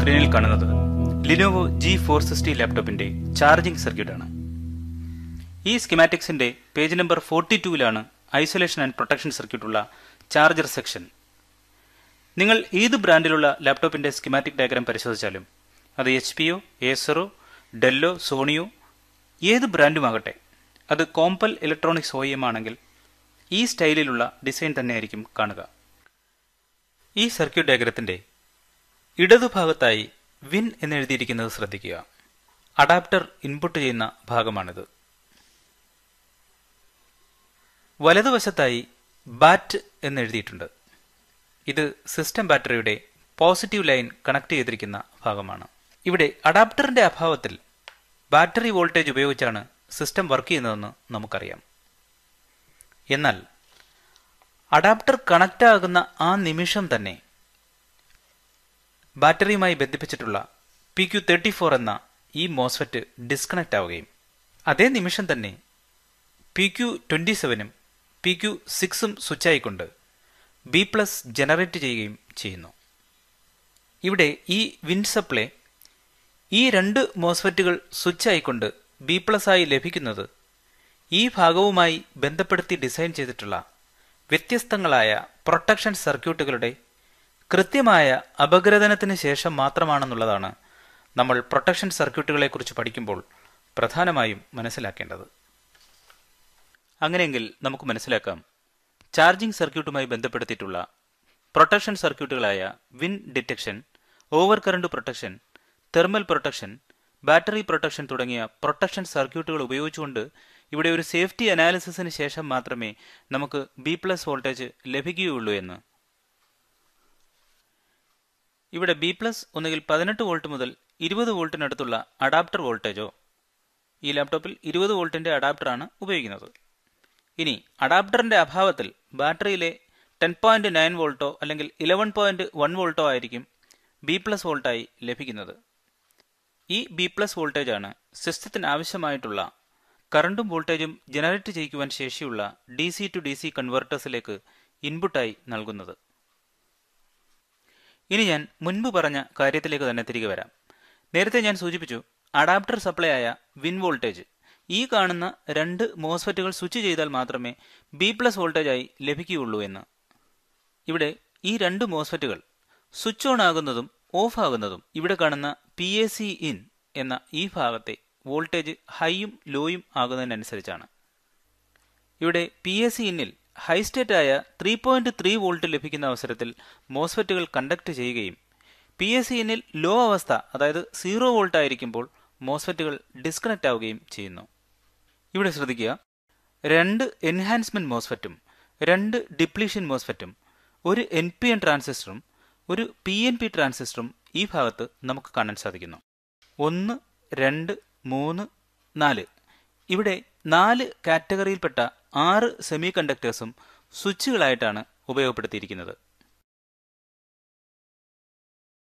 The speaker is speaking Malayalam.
സ്ക്രീനിൽ കാണുന്നത് ലിനോവോ G460 ലാപ്ടോപ്പിന്റെ ചാർജിംഗ് സർക്യൂട്ടാണ്. ഈ സ്കീമാറ്റിക്സിന്റെ പേജ് നമ്പർ 42-ലാണ് ഐസൊലേഷൻ ആൻഡ് പ്രൊട്ടക്ഷൻ സർക്യൂട്ടുള്ള ചാർജർ സെക്ഷൻ. നിങ്ങൾ ഏത് ബ്രാൻഡിലുള്ള ലാപ്ടോപ്പിന്റെ സ്കീമാറ്റിക് ഡയഗ്രാം പരിശോധിച്ചാലും അത് HP-യോ ഏസറോ ഡെല്ലോ സോണിയോ ഏത് ബ്രാൻഡുമാകട്ടെ, അത് കോംപൽ ഇലക്ട്രോണിക്സ് OEM ആണെങ്കിൽ ഈ സ്റ്റൈലിലുള്ള ഡിസൈൻ തന്നെയായിരിക്കും കാണുക. ഈ സർക്യൂട്ട് ഡയഗ്രത്തിന്റെ ഇടതുഭാഗത്തായി വിൻ എന്നെഴുതിയിരിക്കുന്നത് ശ്രദ്ധിക്കുക. അഡാപ്റ്റർ ഇൻപുട്ട് ചെയ്യുന്ന ഭാഗമാണിത്. വലതുവശത്തായി ബാറ്റ് എന്നെഴുതിയിട്ടുണ്ട്. ഇത് സിസ്റ്റം ബാറ്ററിയുടെ പോസിറ്റീവ് ലൈൻ കണക്ട് ചെയ്തിരിക്കുന്ന ഭാഗമാണ്. ഇവിടെ അഡാപ്റ്ററിന്റെ അഭാവത്തിൽ ബാറ്ററി വോൾട്ടേജ് ഉപയോഗിച്ചാണ് സിസ്റ്റം വർക്ക് ചെയ്യുന്നതെന്ന് നമുക്കറിയാം. എന്നാൽ അഡാപ്റ്റർ കണക്റ്റ് ആകുന്ന ആ നിമിഷം തന്നെ ബാറ്ററിയുമായി ബന്ധിപ്പിച്ചിട്ടുള്ള PQ34 എന്ന ഈ മോസ്ഫെറ്റ് ഡിസ്കണക്റ്റ് ആവുകയും അതേ നിമിഷം തന്നെ PQ27ഉം PQ6ഉം സ്വിച്ചായിക്കൊണ്ട് B+ ജനറേറ്റ് ചെയ്യുകയും ചെയ്യുന്നു. ഇവിടെ ഈ വിൻ സപ്ലൈ ഈ രണ്ട് മോസ്ഫെറ്റുകൾ സ്വിച്ചായിക്കൊണ്ട് B+ ആയി ലഭിക്കുന്നത് ഈ ഭാഗവുമായി ബന്ധപ്പെടുത്തി ഡിസൈൻ ചെയ്തിട്ടുള്ള വ്യത്യസ്തങ്ങളായ പ്രൊട്ടക്ഷൻ സർക്യൂട്ടുകളുടെ കൃത്യമായ അപഗ്രഥനത്തിന് ശേഷം മാത്രമാണെന്നുള്ളതാണ് നമ്മൾ പ്രൊട്ടക്ഷൻ സർക്യൂട്ടുകളെക്കുറിച്ച് പഠിക്കുമ്പോൾ പ്രധാനമായും മനസ്സിലാക്കേണ്ടത്. അങ്ങനെയെങ്കിൽ നമുക്ക് മനസ്സിലാക്കാം, ചാർജിംഗ് സർക്യൂട്ടുമായി ബന്ധപ്പെടുത്തിയിട്ടുള്ള പ്രൊട്ടക്ഷൻ സർക്യൂട്ടുകളായ VIN detection, over current protection, thermal protection, battery protection തുടങ്ങിയ പ്രൊട്ടക്ഷൻ സർക്യൂട്ടുകൾ ഉപയോഗിച്ചുകൊണ്ട് ഇവിടെ ഒരു സേഫ്റ്റി അനാലിസിസിന് ശേഷം മാത്രമേ നമുക്ക് B+ വോൾട്ടേജ് ലഭിക്കുകയുള്ളൂ എന്ന്. ഇവിടെ B+ ഒന്നുകിൽ 18 വോൾട്ട് മുതൽ 20 വോൾട്ടിനടുത്തുള്ള അഡാപ്റ്റർ വോൾട്ടേജോ, ഈ ലാപ്ടോപ്പിൽ 20 വോൾട്ടിന്റെ അഡാപ്റ്ററാണ് ഉപയോഗിക്കുന്നത്. ഇനി അഡാപ്റ്ററിന്റെ അഭാവത്തിൽ ബാറ്ററിയിലെ 10.9 വോൾട്ടോ അല്ലെങ്കിൽ 11.1 വോൾട്ടോ ആയിരിക്കും B+ വോൾട്ടായി ലഭിക്കുന്നത്. ഈ B+ വോൾട്ടേജാണ് സിസ്റ്റത്തിന് ആവശ്യമായിട്ടുള്ള കറണ്ടും വോൾട്ടേജും ജനറേറ്റ് ചെയ്യിക്കുവാൻ ശേഷിയുള്ള DC to DC കൺവേർട്ടേഴ്സിലേക്ക് ഇൻപുട്ടായി നൽകുന്നത്. ഇനി ഞാൻ മുൻപ് പറഞ്ഞ കാര്യത്തിലേക്ക് തന്നെ തിരികെ വരാം. നേരത്തെ ഞാൻ സൂചിപ്പിച്ചു, അഡാപ്റ്റർ സപ്ലൈ ആയ വിൻ വോൾട്ടേജ് ഈ കാണുന്ന രണ്ട് മോസ്ഫെറ്റുകൾ സ്വിച്ച് ചെയ്താൽ മാത്രമേ B+ വോൾട്ടേജായി ലഭിക്കുകയുള്ളൂ എന്ന്. ഇവിടെ ഈ രണ്ട് മോസ്ഫെറ്റുകൾ സ്വിച്ച് ഓൺ ആകുന്നതും ഓഫ് ആകുന്നതും ഇവിടെ കാണുന്ന PAC ഇൻ എന്ന ഈ ഭാഗത്തെ വോൾട്ടേജ് ഹൈയും ലോയും ആകുന്നതിനനുസരിച്ചാണ്. ഇവിടെ PAC ഇന്നിൽ ഹൈ സ്റ്റേറ്റ് ആയ 3.3 വോൾട്ട് ലഭിക്കുന്ന അവസരത്തിൽ മോസ്ഫെറ്റുകൾ കണ്ടക്ട് ചെയ്യുകയും PAC ഇന്നിൽ ലോ അവസ്ഥ അതായത് 0 വോൾട്ട് ആയിരിക്കുമ്പോൾ മോസ്ഫെറ്റുകൾ ഡിസ്കണക്റ്റ് ആവുകയും ചെയ്യുന്നു. ഇവിടെ ശ്രദ്ധിക്കുക, രണ്ട് എൻഹാൻസ്മെന്റ് മോസ്ഫെറ്റും രണ്ട് ഡിപ്ലീഷൻ മോസ്ഫെറ്റും ഒരു NPN ട്രാൻസിസ്റ്ററും ഒരു PNP ട്രാൻസിസ്റ്ററും ഈ ഭാഗത്ത് നമുക്ക് കാണാൻ സാധിക്കുന്നു. 1, 2, 3, 4 ഇവിടെ 4 കാറ്റഗറിയിൽപ്പെട്ട 6 സെമി കണ്ടക്ടേഴ്സും സ്വിച്ചുകളായിട്ടാണ് ഉപയോഗപ്പെടുത്തിയിരിക്കുന്നത്.